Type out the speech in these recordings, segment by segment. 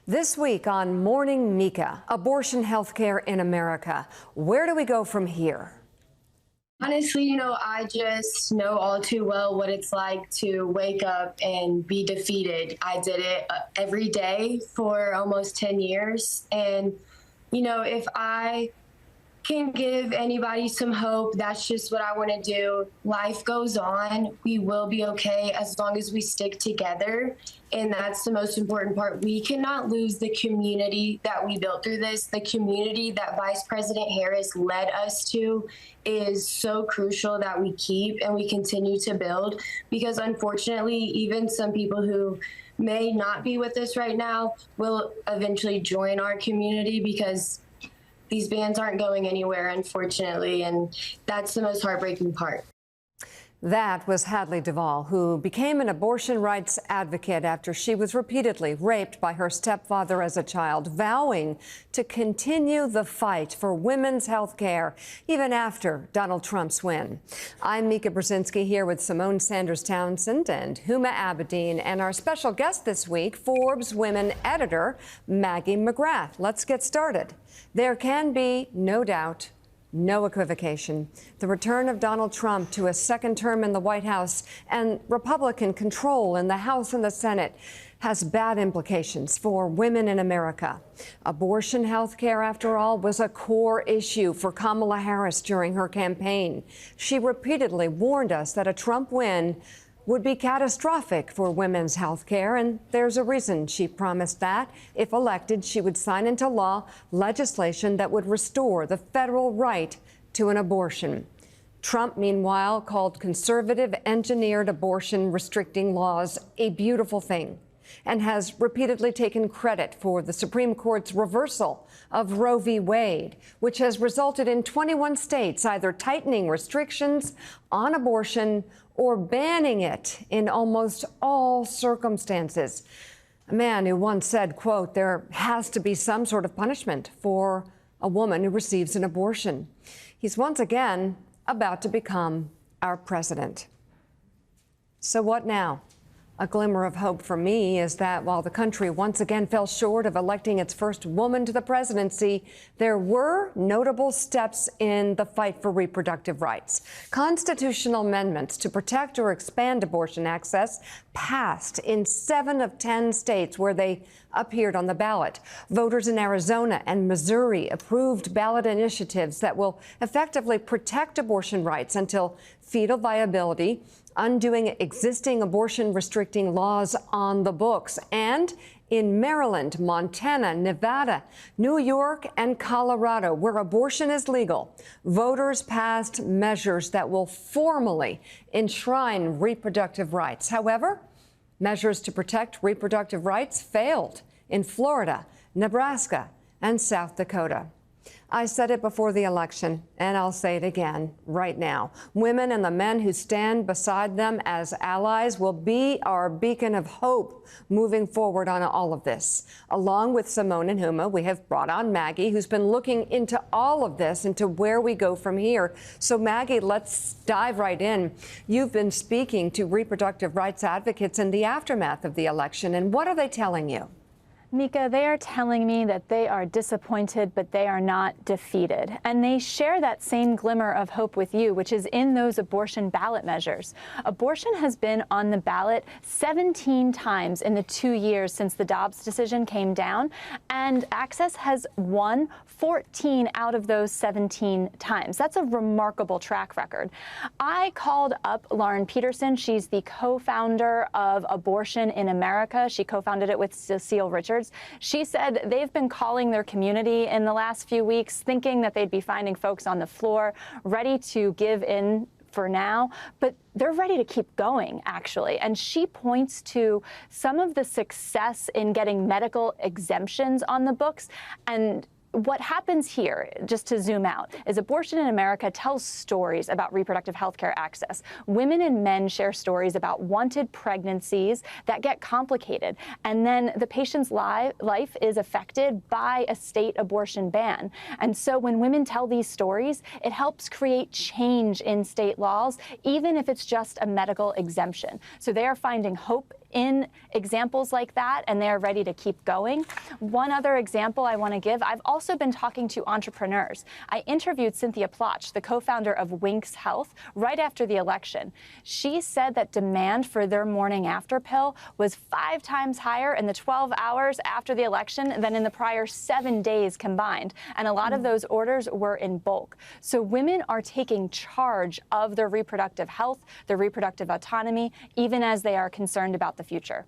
This week on Morning Mika, abortion healthcare in America. Where do we go from here? Honestly, I just know all too well what it's like to wake up and be defeated. I did it every day for almost 10 years. And, if I can give anybody some hope, that's just what I want to do. Life goes on. We will be okay as long as we stick together. And that's the most important part. We cannot lose the community that we built through this. The community that Vice President Harris led us to is so crucial that we keep and we continue to build, because unfortunately, even some people who may not be with us right now will eventually join our community, because these bans aren't going anywhere, unfortunately, and that's the most heartbreaking part. That was Hadley Duvall, who became an abortion rights advocate after she was repeatedly raped by her stepfather as a child, vowing to continue the fight for women's health care even after Donald Trump's win. I'm Mika Brzezinski here with Symone Sanders Townsend and Huma Abedin, and our special guest this week, Forbes Women editor Maggie McGrath. Let's get started. There can be no doubt, no equivocation. The return of Donald Trump to a second term in the White House and Republican control in the House and the Senate has bad implications for women in America. Abortion health care, after all, was a core issue for Kamala Harris during her campaign. She repeatedly warned us that a Trump win would be catastrophic for women's health care, and there's a reason she promised that. If elected, she would sign into law legislation that would restore the federal right to an abortion. Trump, meanwhile, called conservative engineered abortion restricting laws a beautiful thing, and has repeatedly taken credit for the Supreme Court's reversal of Roe v. Wade, which has resulted in 21 states either tightening restrictions on abortion or banning it in almost all circumstances. A man who once said, quote, "There has to be some sort of punishment for a woman who receives an abortion." He's once again about to become our president. So what now? A glimmer of hope for me is that while the country once again fell short of electing its first woman to the presidency, there were notable steps in the fight for reproductive rights. Constitutional amendments to protect or expand abortion access passed in 7 of 10 states where they appeared on the ballot. Voters in Arizona and Missouri approved ballot initiatives that will effectively protect abortion rights until fetal viability, undoing existing abortion restricting laws on the books. And in Maryland, Montana, Nevada, New York, and Colorado, where abortion is legal, voters passed measures that will formally enshrine reproductive rights. However, measures to protect reproductive rights failed in Florida, Nebraska, and South Dakota. I said it before the election, and I'll say it again right now. Women and the men who stand beside them as allies will be our beacon of hope moving forward on all of this. Along with Symone and Huma, we have brought on Maggie, who's been looking into all of this, into where we go from here. So, Maggie, let's dive right in. You've been speaking to reproductive rights advocates in the aftermath of the election, and what are they telling you? Mika, they are telling me that they are disappointed, but they are not defeated. And they share that same glimmer of hope with you, which is in those abortion ballot measures. Abortion has been on the ballot 17 times in the 2 years since the Dobbs decision came down, and Access has won 14 out of those 17 times. That's a remarkable track record. I called up Lauren Peterson. She's the co-founder of Abortion in America. She co-founded it with Cecile Richards. She said they've been calling their community in the last few weeks, thinking that they'd be finding folks on the floor ready to give in for now, but they're ready to keep going, actually. And she points to some of the success in getting medical exemptions on the books. And what happens here, just to zoom out, is Abortion in America tells stories about reproductive health care access. Women and men share stories about wanted pregnancies that get complicated, and then the patient's life is affected by a state abortion ban. And so when women tell these stories, it helps create change in state laws, even if it's just a medical exemption. So they are finding hope in examples like that, and they're ready to keep going. One other example I want to give, I've also been talking to entrepreneurs. I interviewed Cynthia Plotch, the co-founder of Winx Health, right after the election. She said that demand for their morning after pill was 5 times higher in the 12 hours after the election than in the prior 7 days combined. And a lot of those orders were in bulk. So women are taking charge of their reproductive health, their reproductive autonomy, even as they are concerned about the future.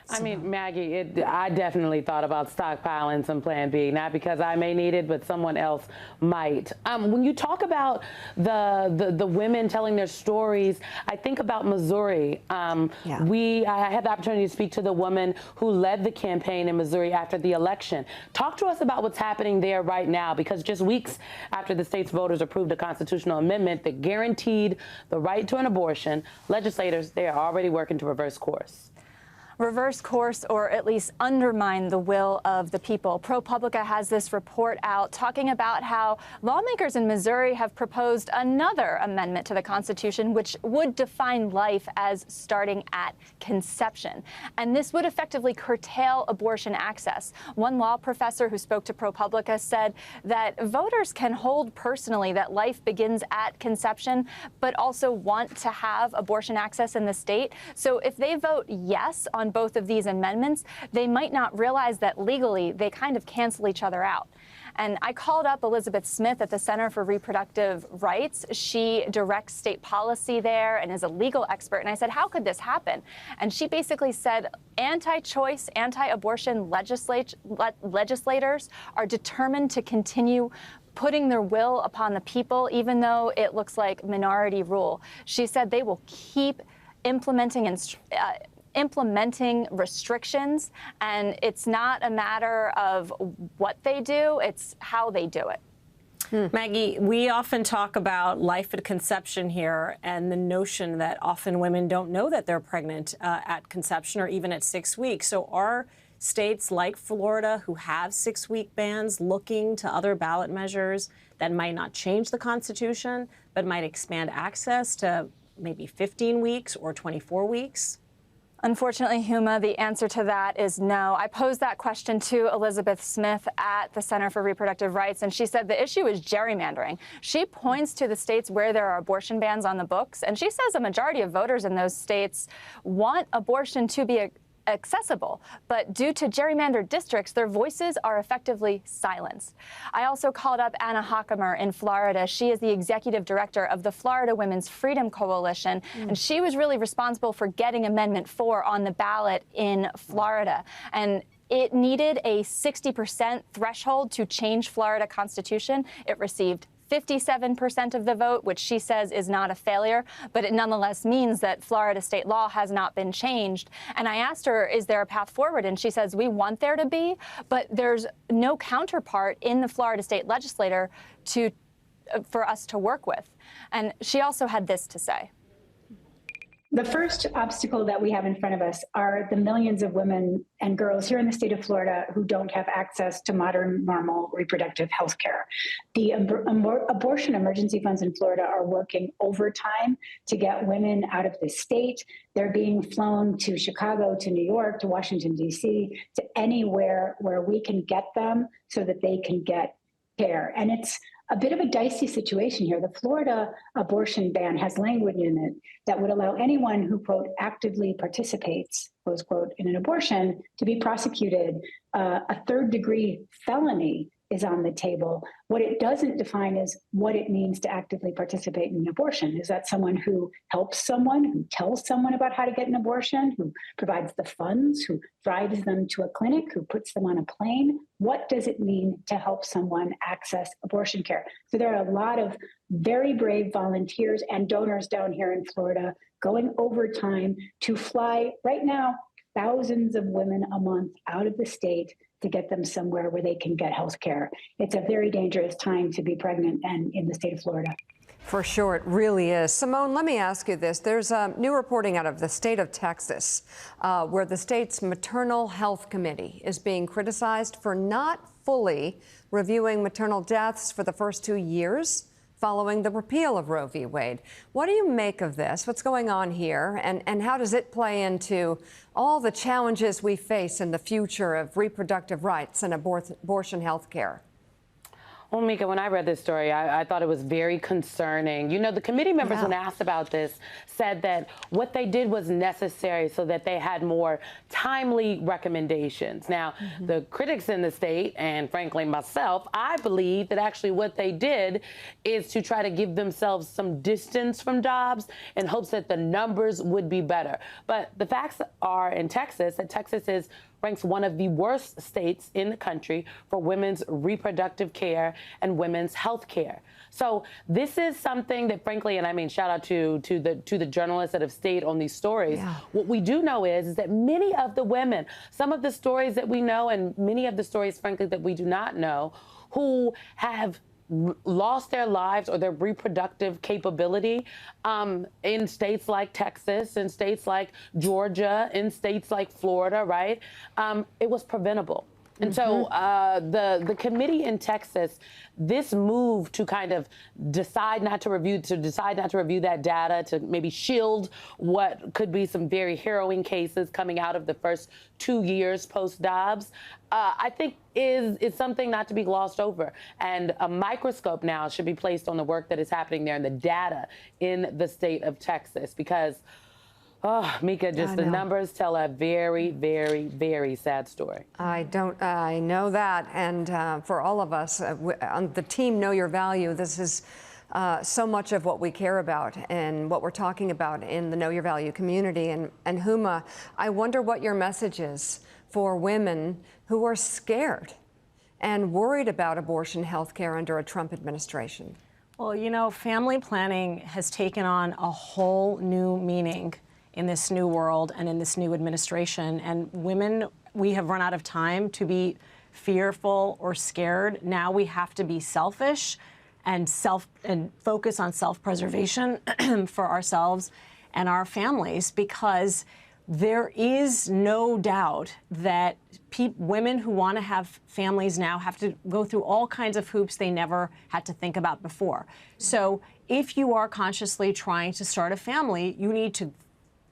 I mean, Maggie, I definitely thought about stockpiling some Plan B, not because I may need it, but someone else might. When you talk about the women telling their stories, I think about Missouri. I had the opportunity to speak to the woman who led the campaign in Missouri after the election. Talk to us about what's happening there right now, because just weeks after the state's voters approved a constitutional amendment that guaranteed the right to an abortion, legislators, they are already working to reverse course. Reverse course, or at least undermine the will of the people. ProPublica has this report out talking about how lawmakers in Missouri have proposed another amendment to the Constitution, which would define life as starting at conception. And this would effectively curtail abortion access. One law professor who spoke to ProPublica said that voters can hold personally that life begins at conception, but also want to have abortion access in the state. So if they vote yes on both of these amendments, they might not realize that legally they kind of cancel each other out. And I called up Elizabeth Smith at the Center for Reproductive Rights. She directs state policy there and is a legal expert. And I said, how could this happen? And she basically said, anti-choice, anti-abortion legislators are determined to continue putting their will upon the people, even though it looks like minority rule. She said they will keep implementing restrictions, and it's not a matter of what they do, it's how they do it. Maggie, we often talk about life at conception here and the notion that often women don't know that they're pregnant at conception or even at 6 weeks. So are states like Florida, who have 6-week bans, looking to other ballot measures that might not change the Constitution, but might expand access to maybe 15 weeks or 24 weeks? Unfortunately, Huma, the answer to that is no. I posed that question to Elizabeth Smith at the Center for Reproductive Rights, and she said the issue is gerrymandering. She points to the states where there are abortion bans on the books, and she says a majority of voters in those states want abortion to be accessible, but due to gerrymandered districts, their voices are effectively silenced. I also called up Anna Hockemer in Florida. She is the executive director of the Florida Women's Freedom Coalition, and she was really responsible for getting Amendment 4 on the ballot in Florida. And it needed a 60% threshold to change Florida Constitution. It received 57% of the vote, which she says is not a failure, but it nonetheless means that Florida state law has not been changed. And I asked her, is there a path forward? And she says, we want there to be, but there's no counterpart in the Florida state legislature for us to work with. And she also had this to say. The first obstacle that we have in front of us are the millions of women and girls here in the state of Florida who don't have access to modern, normal reproductive health care. The abortion emergency funds in Florida are working overtime to get women out of the state. They're being flown to Chicago, to New York, to Washington, D.C., to anywhere where we can get them so that they can get care. And it's a bit of a dicey situation here. The Florida abortion ban has language in it that would allow anyone who, quote, actively participates, close quote, in an abortion to be prosecuted. A third-degree felony is on the table. What it doesn't define is what it means to actively participate in an abortion. Is that someone who helps someone, who tells someone about how to get an abortion, who provides the funds, who drives them to a clinic, who puts them on a plane? What does it mean to help someone access abortion care? So there are a lot of very brave volunteers and donors down here in Florida going overtime to fly right now thousands of women a month out of the state to get them somewhere where they can get health care. It's a very dangerous time to be pregnant and in the state of Florida. For sure, it really is. Simone, let me ask you this. There's new reporting out of the state of Texas where the state's maternal health committee is being criticized for not fully reviewing maternal deaths for the first 2 years following the repeal of Roe v. Wade. What do you make of this? What's going on here? And how does it play into all the challenges we face in the future of reproductive rights and abortion health care? Well, Mika, when I read this story, I thought it was very concerning. You know, the committee members, when asked about this, said that what they did was necessary so that they had more timely recommendations. Now, the critics in the state, and frankly myself, I believe that actually what they did is to try to give themselves some distance from Dobbs in hopes that the numbers would be better. But the facts are in Texas, that Texas ranks one of the worst states in the country for women's reproductive care and women's health care. So this is something that, frankly, and I mean, shout out to the journalists that have stayed on these stories. Yeah. What we do know is that many of the women, some of the stories that we know, and many of the stories, frankly, that we do not know, who have lost their lives or their reproductive capability in states like Texas, in states like Georgia, in states like Florida, right? It was preventable. And so the committee in Texas, this move to kind of decide not to review that data, to maybe shield what could be some very harrowing cases coming out of the first 2 years post-Dobbs, I think is something not to be glossed over. And a microscope now should be placed on the work that is happening there and the data in the state of Texas, because oh, Mika, just the numbers tell a very, very, very sad story. I know that. And for all of us on the team Know Your Value, this is so much of what we care about and what we're talking about in the Know Your Value community. And Huma, I wonder what your message is for women who are scared and worried about abortion health care under a Trump administration. Well, you know, family planning has taken on a whole new meaning in this new world and in this new administration. And women, we have run out of time to be fearful or scared. Now we have to be selfish and focus on self-preservation for ourselves and our families, because there is no doubt that women who want to have families now have to go through all kinds of hoops they never had to think about before. So if you are consciously trying to start a family, you need to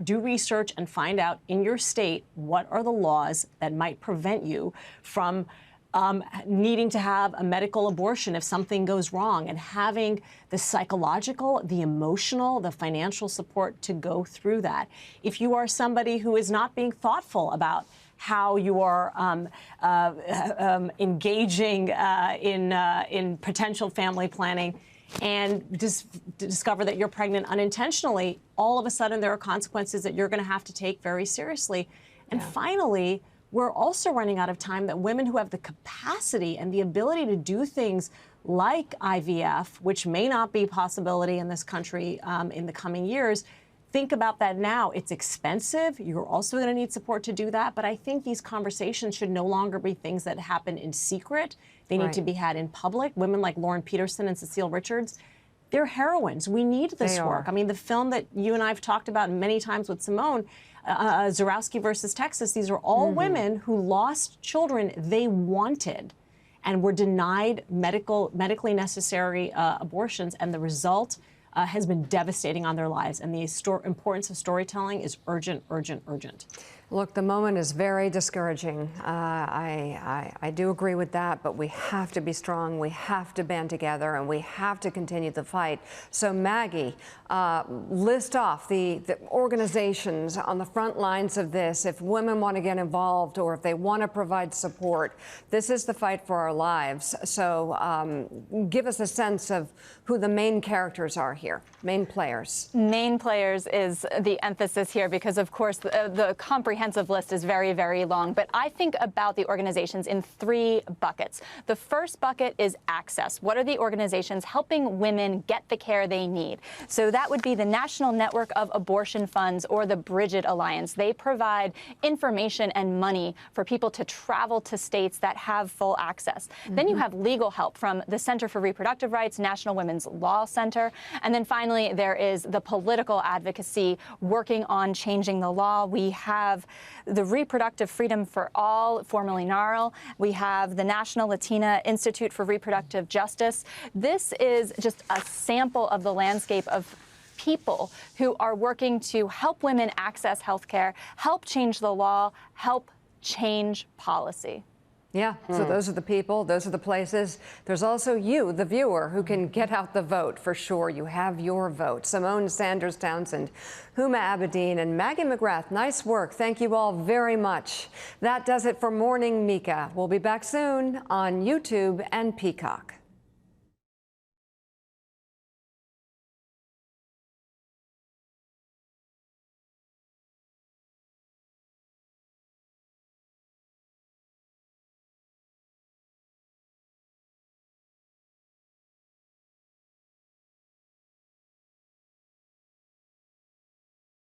do research and find out in your state what are the laws that might prevent you from needing to have a medical abortion if something goes wrong, and having the psychological, the emotional, the financial support to go through that. If you are somebody who is not being thoughtful about how you are engaging in potential family planning, and discover that you're pregnant unintentionally, all of a sudden there are consequences that you're going to have to take very seriously. And finally, we're also running out of time that women who have the capacity and the ability to do things like IVF, which may not be a possibility in this country in the coming years, think about that now. It's expensive. You're also going to need support to do that. But I think these conversations should no longer be things that happen in secret. They need to be had in public. Women like Lauren Peterson and Cecile Richards, they're heroines. We need this work. I mean, the film that you and I have talked about many times with Simone, Zarowski versus Texas, these are all women who lost children they wanted and were denied medically necessary abortions, and the result has been devastating on their lives. And the importance of storytelling is urgent, urgent, urgent. Look, the moment is very discouraging. I do agree with that, but we have to be strong. We have to band together, and we have to continue the fight. So, Maggie, list off the organizations on the front lines of this. If women want to get involved or if they want to provide support, this is the fight for our lives. So give us a sense of who the main characters are here, main players. Main players is the emphasis here, because, of course, the comprehensive list is very, very long. But I think about the organizations in 3 buckets. The first bucket is access. What are the organizations helping women get the care they need? So that would be the National Network of Abortion Funds, or the Bridget Alliance. They provide information and money for people to travel to states that have full access. Then you have legal help from the Center for Reproductive Rights, National Women's Law Center. And then finally, there is the political advocacy working on changing the law. We have the Reproductive Freedom for All, formerly NARAL. We have the National Latina Institute for Reproductive Justice. This is just a sample of the landscape of people who are working to help women access health care, help change the law, help change policy. Yeah, so those are the people, those are the places. There's also you, the viewer, who can get out the vote for sure. You have your vote. Symone Sanders Townsend, Huma Abedin, and Maggie McGrath, nice work. Thank you all very much. That does it for Morning Mika. We'll be back soon on YouTube and Peacock.